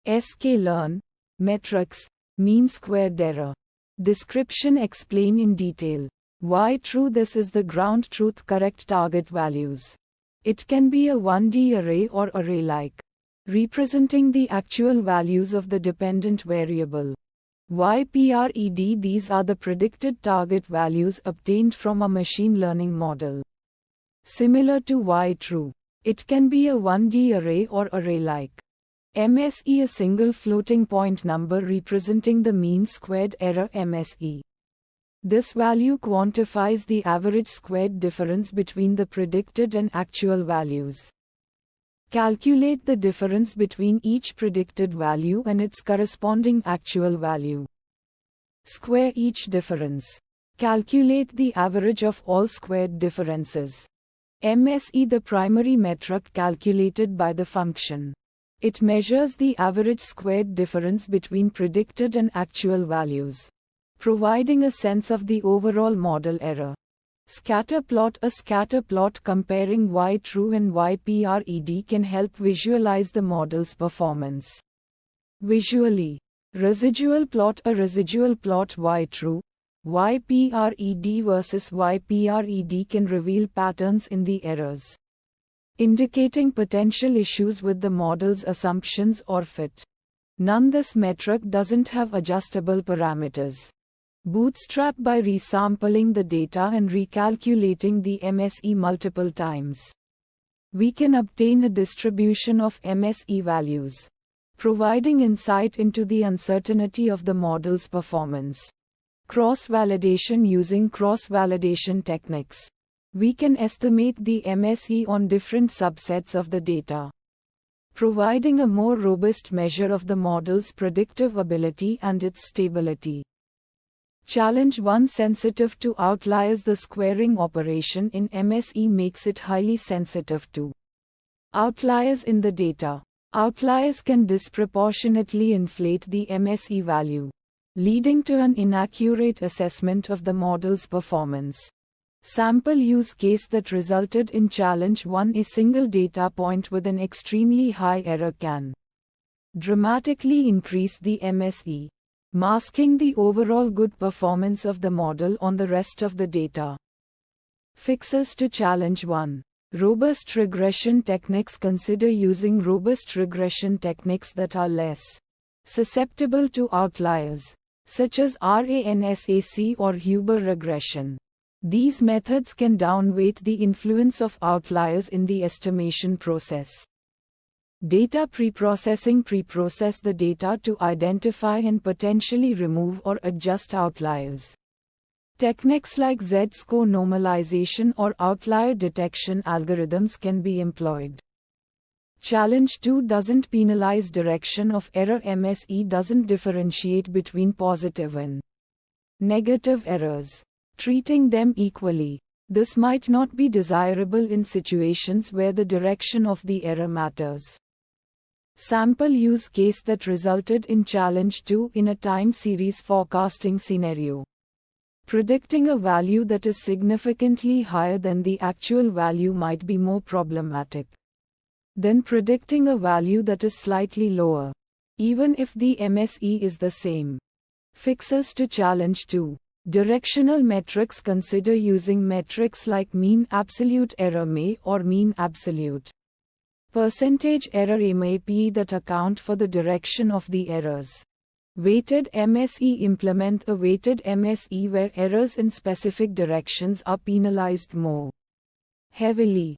sklearn, metrics, mean squared error. Description explain in detail. Why true this is the ground truth correct target values. It can be a 1D array or array-like, representing the actual values of the dependent variable. YPRED these are the predicted target values obtained from a machine learning model. Similar to Y-true. It can be a 1D array or array-like. MSE a single floating point number representing the mean squared error MSE. This value quantifies the average squared difference between the predicted and actual values. Calculate the difference between each predicted value and its corresponding actual value. Square each difference. Calculate the average of all squared differences. MSE the primary metric calculated by the function. It measures the average squared difference between predicted and actual values, providing a sense of the overall model error. Scatter plot. A scatter plot comparing Y-true and YPRED can help visualize the model's performance. Visually. Residual plot. A residual plot Y-true, YPRED versus YPRED can reveal patterns in the errors, indicating potential issues with the model's assumptions or fit. None this metric doesn't have adjustable parameters. Bootstrap by resampling the data and recalculating the MSE multiple times. We can obtain a distribution of MSE values, providing insight into the uncertainty of the model's performance. Cross-validation. Using cross-validation techniques, we can estimate the MSE on different subsets of the data, providing a more robust measure of the model's predictive ability and its stability. Challenge 1. Sensitive to outliers. The squaring operation in MSE makes it highly sensitive to outliers in the data. Outliers can disproportionately inflate the MSE value, leading to an inaccurate assessment of the model's performance. Sample use case that resulted in challenge 1. A single data point with an extremely high error can dramatically increase the MSE, masking the overall good performance of the model on the rest of the data. Fixes to challenge 1. Robust regression techniques. Consider using robust regression techniques that are less susceptible to outliers, such as RANSAC or Huber regression. These methods can downweight the influence of outliers in the estimation process. Data preprocessing. Preprocess the data to identify and potentially remove or adjust outliers. Techniques like Z-score normalization or outlier detection algorithms can be employed. Challenge 2. Doesn't penalize direction of error. MSE doesn't differentiate between positive and negative errors, treating them equally. This might not be desirable in situations where the direction of the error matters. Sample use case that resulted in challenge 2. In a time series forecasting scenario, predicting a value that is significantly higher than the actual value might be more problematic than predicting a value that is slightly lower, even if the MSE is the same. Fixes to challenge 2. Directional metrics. Consider using metrics like mean absolute error (MA) or mean absolute percentage error (MAP) that account for the direction of the errors. Weighted MSE. Implement a weighted MSE where errors in specific directions are penalized more heavily.